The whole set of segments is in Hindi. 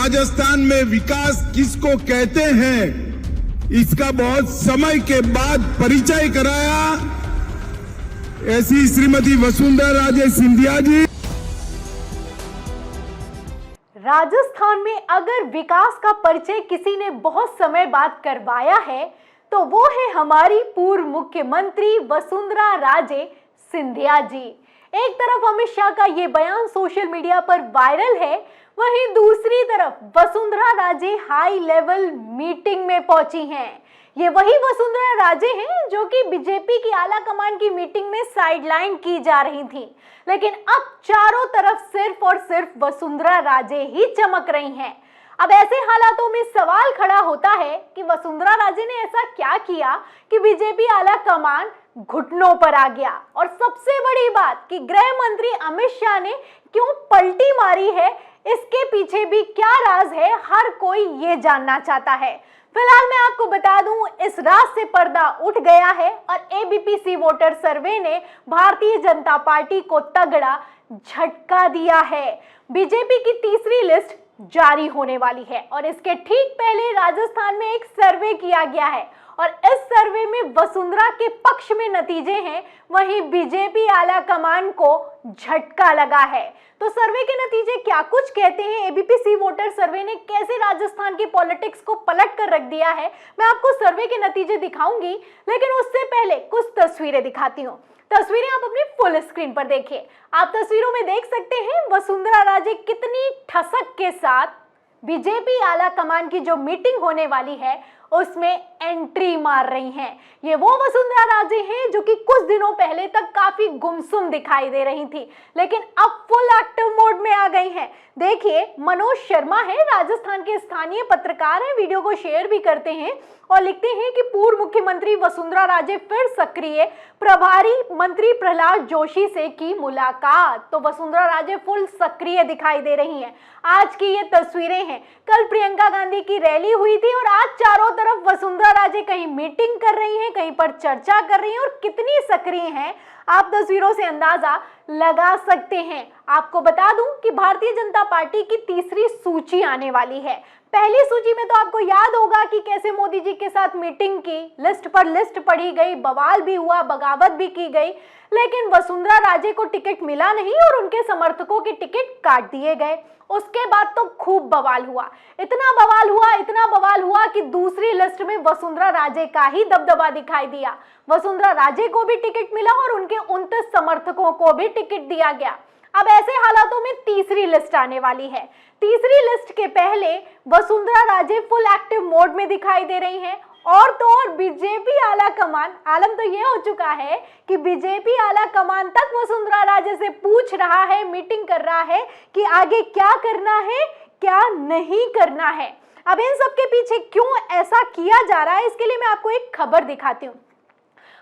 राजस्थान में विकास किसको कहते हैं, इसका बहुत समय के बाद परिचय कराया ऐसी श्रीमती वसुंधरा राजे सिंधिया जी। राजस्थान में अगर विकास का परिचय किसी ने बहुत समय बाद करवाया है तो वो है हमारी पूर्व मुख्यमंत्री वसुंधरा राजे सिंधिया जी। एक तरफ अमित शाह का ये बयान सोशल मीडिया पर वायरल है, वहीं दूसरी तरफ Vasundhara Raje high level meeting में पहुंची हैं। ये वही वसुंधरा राजे हैं जो कि बीजेपी की आला कमान की मीटिंग में साइडलाइन की जा रही थी, लेकिन अब चारों तरफ सिर्फ और सिर्फ वसुंधरा राजे ही चमक रही हैं। अब ऐसे हालातों में सवाल खड़ा होता है कि वसुंधरा राजे ने ऐसा क्या किया कि बीजेपी आला कमान घुटनों पर आ गया, और सबसे बड़ी बात कि गृह मंत्री अमित शाह ने क्यों पलटी मारी है, इसके पीछे भी क्या राज है, हर कोई ये जानना चाहता है। फिलहाल मैं आपको बता दूं, इस राज से पर्दा उठ गया है और एबीपी वोटर सर्वे ने भारतीय जनता पार्टी को तगड़ा झटका दिया है। बीजेपी की तीसरी लिस्ट जारी होने वाली है और इसके ठीक पहले राजस्थान में एक सर्वे किया गया है और इस सर्वे में वसुंधरा के पक्ष में नतीजे हैं, वहीं बीजेपी आला कमान को झटका लगा है। तो सर्वे के नतीजे क्या कुछ कहते हैं, एबीपी वोटर सर्वे ने कैसे राजस्थान की पॉलिटिक्स को पलट कर रख दिया है, मैं आपको सर्वे के नतीजे दिखाऊंगी, लेकिन उससे पहले कुछ तस्वीरें दिखाती हूँ। तस्वीरें आप अपनी फुल स्क्रीन पर देखिए। आप तस्वीरों में देख सकते हैं वसुंधरा राजे कितनी ठसक के साथ बीजेपी आला कमान की जो मीटिंग होने वाली है उसमें एंट्री मार रही हैं। ये वो वसुंधरा राजे हैं जो कि कुछ दिनों पहले तक काफी गुमसुम दिखाई दे रही थी, लेकिन अब फुल एक्टिव मोड में आ गई हैं। देखिए, मनोज शर्मा है, राजस्थान के स्थानीय पत्रकार हैं, वीडियो को शेयर भी करते हैं और लिखते हैं कि पूर्व मुख्यमंत्री वसुंधरा राजे फिर सक्रिय, प्रभारी मंत्री प्रहलाद जोशी से की मुलाकात। तो वसुंधरा राजे फुल सक्रिय दिखाई दे रही हैं। आज की ये तस्वीरें हैं, कल प्रियंका गांधी की रैली हुई थी और आज चारों तरफ वसुंधरा राजे कहीं मीटिंग कर रही हैं, कहीं पर चर्चा कर रही हैं और कितनी सक्रिय हैं आप तस्वीरों से अंदाजा लगा सकते हैं। आपको बता दूं कि भारतीय जनता पार्टी की तीसरी सूची आने वाली है। पहली सूची में तो आपको याद होगा कि कैसे मोदी जी के साथ मीटिंग की, लिस्ट पर लिस्ट पढ़ी गई, बवाल भी हुआ, बगावत भी की गई, लेकिन वसुंधरा राजे को टिकट मिला नहीं और उनके समर्थकों के टिकट काट दिए गए। उसके बाद तो खूब बवाल हुआ, इतना बवाल हुआ कि दूसरी लिस्ट में वसुंधरा राजे का ही दबदबा दिखाई दिया। वसुंधरा राजे को भी टिकट मिला और उनके 29 समर्थकों को भी टिकट दिया गया। अब ऐसे हालातों में तीसरी लिस्ट आने वाली है। तीसरी लिस्ट के पहले Vasundhara Raje full active mode में दिखाई दे रही हैं और तो और बीजेपी आला कमान, आलम तो ये हो चुका है कि बीजेपी आला कमान तक वसुंधरा राजे से पूछ रहा है, मीटिंग कर रहा है कि आगे क्या करना है, क्या नहीं करना है। अब इन सब के पीछे क्यों ऐसा किया जा रहा है, इसके लिए मैं आपको एक खबर दिखाती हूँ।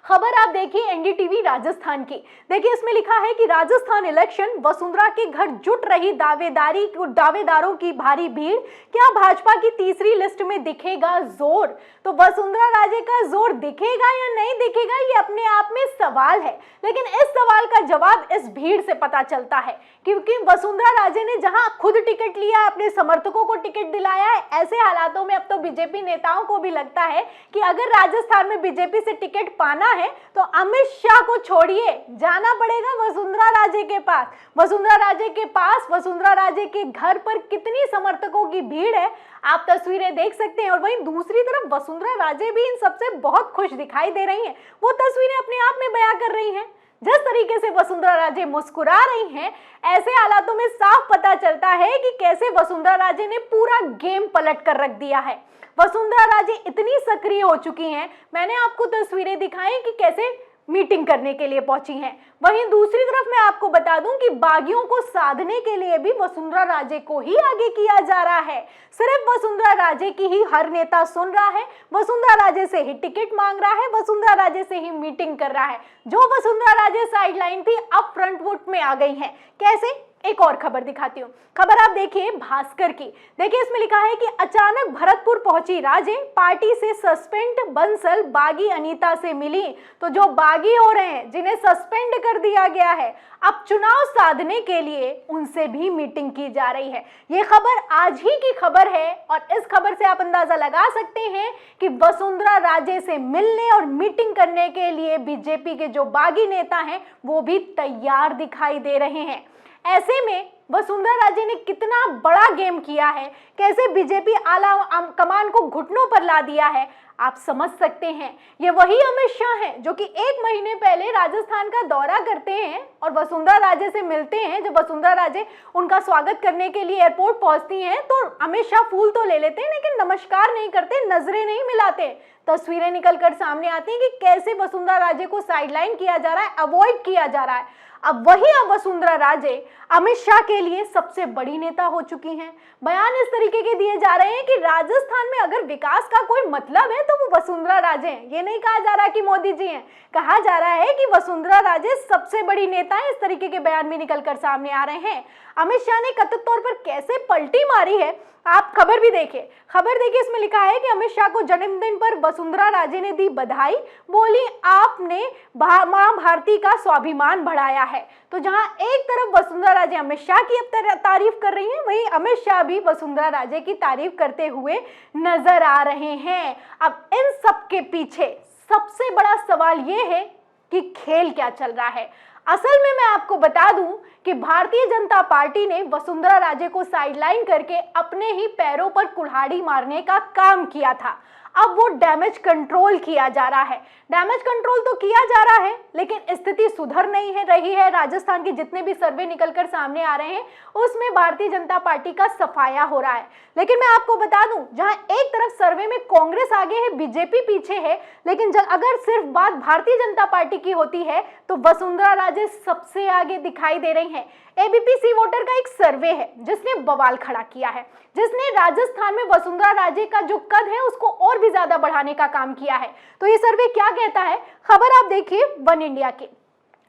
खबर आप देखिए एनडीटीवी राजस्थान की। देखिए, इसमें लिखा है कि राजस्थान इलेक्शन, वसुंधरा के घर जुट रही दावेदारों की भारी भीड़, क्या भाजपा की तीसरी लिस्ट में दिखेगा जोर? तो वसुंधरा राजे का जोर दिखेगा या नहीं दिखेगा, ये अपने आप में सवाल है, लेकिन इस सवाल का जवाब इस भीड़ से पता चलता है, क्योंकि वसुंधरा राजे ने जहां खुद टिकट लिया, अपने समर्थकों को टिकट दिलाया है, ऐसे हालातों में अब तो बीजेपी नेताओं को भी लगता है कि अगर राजस्थान में बीजेपी से टिकट पाना है तो अमित शाह को छोड़िए, जाना पड़ेगा वसुंधरा राजे के पास। वसुंधरा राजे के पास, वसुंधरा राजे के घर पर कितनी समर्थकों की भीड़ है आप तस्वीरें देख सकते हैं। और वहीं दूसरी तरफ वसुंधरा राजे भी इन सबसे बहुत खुश दिखाई दे रही हैं। वो तस्वीरें अपने आप में बयां कर रही हैं। जिस तरीके से वसुंधरा राजे मुस्कुरा रही हैं, ऐसे हालातों में साफ पता चलता है कि कैसे वसुंधरा राजे ने पूरा गेम पलट कर रख दिया है। वसुंधरा राजे इतनी सक्रिय हो चुकी हैं, मैंने आपको तस्वीरें दिखाई कि कैसे मीटिंग करने के लिए पहुंची हैं। वहीं दूसरी तरफ मैं आपको बता दूं कि बागियों को साधने के लिए भी वसुंधरा राजे को ही आगे किया जा रहा है। सिर्फ वसुंधरा राजे की ही हर नेता सुन रहा है, वसुंधरा राजे से ही टिकट मांग रहा है, वसुंधरा राजे से ही मीटिंग कर रहा है। जो वसुंधरा राजे साइडलाइन थी अब फ्रंट फुट में आ गई हैं। कैसे? एक और खबर दिखाती हूँ। खबर आप देखिए भास्कर की। देखिए इसमें लिखा है कि अचानक भरतपुर पहुंची राजे, पार्टी से सस्पेंड बंसल बागी अनीता से मिली। तो जो बागी हो रहे हैं, जिन्हें सस्पेंड कर दिया गया है, अब चुनाव साधने के लिए उनसे भी मीटिंग की जा रही है। ये खबर आज ही की खबर है और इस खबर से आप अंदाजा लगा सकते हैं कि वसुंधरा राजे से मिलने और मीटिंग करने के लिए बीजेपी के जो बागी नेता हैं वो भी तैयार दिखाई दे रहे हैं। ऐसे में वसुंधरा राजे ने कितना बड़ा गेम किया है, कैसे बीजेपी आला कमान को घुटनों पर ला दिया है, आप समझ सकते हैं। ये वही अमित शाह हैं जो कि 1 महीने पहले राजस्थान का दौरा करते हैं और वसुंधरा राजे से मिलते हैं। जब वसुंधरा राजे उनका स्वागत करने के लिए एयरपोर्ट पहुंचती हैं तो अमित शाह फूल तो ले लेते हैं लेकिन नमस्कार नहीं करते, नजरें नहीं मिलाते। तस्वीरें निकलकर सामने आती हैं कि कैसे वसुंधरा राजे को साइडलाइन किया जा रहा है, अवॉइड किया जा रहा है। अब वसुंधरा राजे अमित शाह के लिए सबसे बड़ी नेता हो चुकी हैं। बयान इस तरीके के दिए जा रहे हैं कि राजस्थान में अगर विकास का कोई मतलब है तो वो वसुंधरा राजे हैं। ये नहीं कहा जा रहा कि मोदी जी हैं, कहा जा रहा है कि वसुंधरा राजे सबसे बड़ी नेता है। इस तरीके के बयान भी निकलकर सामने आ रहे हैं। अमित शाह ने कथित तौर पर कैसे पलटी मारी है, आप खबर भी देखिए। खबर देखिए, इसमें लिखा है कि अमित शाह को जन्मदिन पर वसुंधरा राजे ने दी बधाई, बोली आपने मां भारती का स्वाभिमान बढ़ाया है। तो जहां एक तरफ वसुंधरा राजे अमित शाह की तारीफ कर रही हैं, वहीं अमित शाह भी वसुंधरा राजे की तारीफ करते हुए नजर आ रहे हैं। अब इन सब के पीछे सबसे बड़ा सवाल ये है कि खेल क्या चल रहा है। असल में मैं आपको बता दूं कि भारतीय जनता पार्टी ने वसुंधरा राजे को साइडलाइन करके अपने ही पैरों पर कुल्हाड़ी मारने का काम किया था। अब वो डैमेज कंट्रोल किया जा रहा है। डैमेज कंट्रोल तो किया जा रहा है लेकिन स्थिति सुधर नहीं है रही है। राजस्थान के जितने भी सर्वे निकलकर सामने आ रहे हैं उसमें भारतीय जनता पार्टी का सफाया हो रहा है। लेकिन मैं आपको बता दूं, जहां एक तरफ सर्वे में कांग्रेस आगे है, बीजेपी पीछे है, लेकिन अगर सिर्फ बात भारतीय जनता पार्टी की होती है तो वसुंधरा राजे सबसे आगे दिखाई दे रही हैं। एबीपी सी वोटर का एक सर्वे है जिसने बवाल खड़ा किया है, जिसने राजस्थान में वसुंधरा राजे का जो कद है उसको और भी ज्यादा बढ़ाने का काम किया है। तो ये सर्वे क्या कहता है, खबर आप देखिए वन इंडिया की।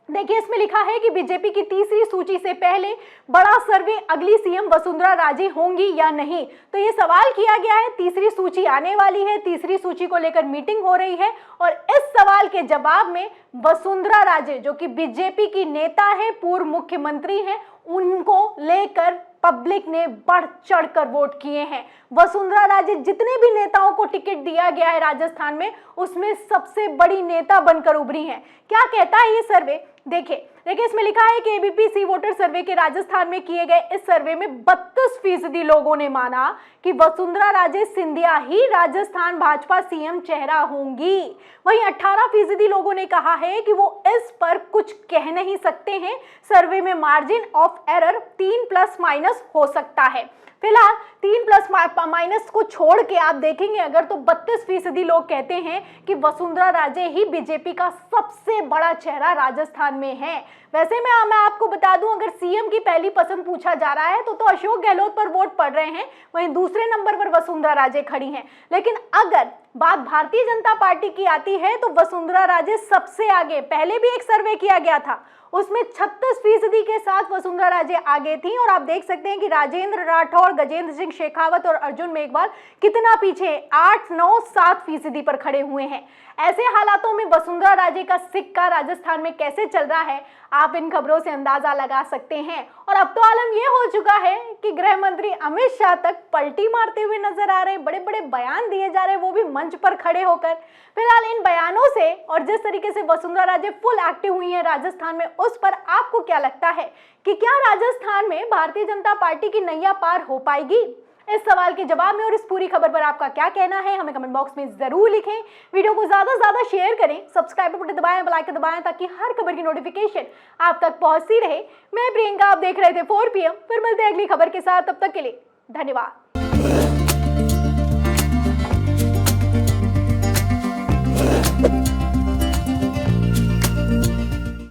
देखिए इसमें लिखा है कि बीजेपी की तीसरी सूची से पहले बड़ा सर्वे, अगली सीएम वसुंधरा राजे होंगी या नहीं। तो ये सवाल किया गया है, तीसरी सूची आने वाली है, तीसरी सूची को लेकर मीटिंग हो रही है और इस सवाल के जवाब में वसुंधरा राजे जो कि बीजेपी की नेता है, पूर्व मुख्यमंत्री हैं, उनको लेकर पब्लिक ने बढ़ चढ़कर वोट किए हैं। वसुंधरा राजे जितने भी नेताओं को टिकट दिया गया है राजस्थान में उसमें सबसे बड़ी नेता बनकर उभरी हैं। क्या कहता है ये सर्वे, देखिए इसमें लिखा है कि एबीपी सी वोटर सर्वे के राजस्थान में किए गए इस सर्वे में 32% लोगों ने माना कि वसुंधरा राजे सिंधिया ही राजस्थान भाजपा सीएम चेहरा होंगी। वहीं 18% लोगों ने कहा है कि वो इस पर कुछ कह नहीं सकते हैं। सर्वे में मार्जिन ऑफ एरर 3+ हो सकता है। फिलहाल 3+ को छोड़ के आप देखेंगे अगर तो 32% लोग कहते हैं कि वसुंधरा राजे ही बीजेपी का सबसे बड़ा चेहरा राजस्थान में है। वैसे मैं आपको बता दूं, अगर सीएम की पहली पसंद पूछा जा रहा है तो अशोक गहलोत पर वोट पड़ रहे हैं, वहीं दूसरे नंबर पर वसुंधरा राजे खड़ी हैं। लेकिन अगर बात भारतीय जनता पार्टी की आती है तो वसुंधरा राजे सबसे आगे। पहले भी एक सर्वे किया गया था उसमें 36% के साथ वसुंधरा राजे आगे थी और आप देख सकते हैं कि राजेंद्र राठौर, गजेंद्र सिंह शेखावत और अर्जुन मेघवाल कितना पीछे 8, 9, 7% पर खड़े हुए हैं। ऐसे हालातों में वसुंधरा राजे का सिक्का राजस्थान में कैसे चल रहा है आप इन खबरों से अंदाजा लगा सकते हैं। और अब तो आलम यह हो चुका है कि गृह मंत्री अमित शाह तक पलटी मारते हुए नजर आ रहे हैं, बड़े बड़े बयान दिए जा रहे हैं, वो भी मंच पर खड़े होकर। फिलहाल इन बयानों से और जिस तरीके से वसुंधरा राजे फुल एक्टिव हुई है राजस्थान में, उस पर आपको क्या लगता है कि क्या राजस्थान में भारतीय जनता पार्टी की नैया पार हो पाएगी? इस सवाल के जवाब में और इस पूरी खबर पर आपका क्या कहना है हमें कमेंट बॉक्स में जरूर लिखें। वीडियो को ज्यादा से ज्यादा शेयर करें, सब्सक्राइब बटन दबाएं, बेल आइकन दबाएं ताकि हर खबर की नोटिफिकेशन आप तक पहुंचती रहे। मैं प्रियंका, आप देख रहे थे 4 PM। फिर मिलते हैं अगली खबर के साथ, तब तक के लिए धन्यवाद।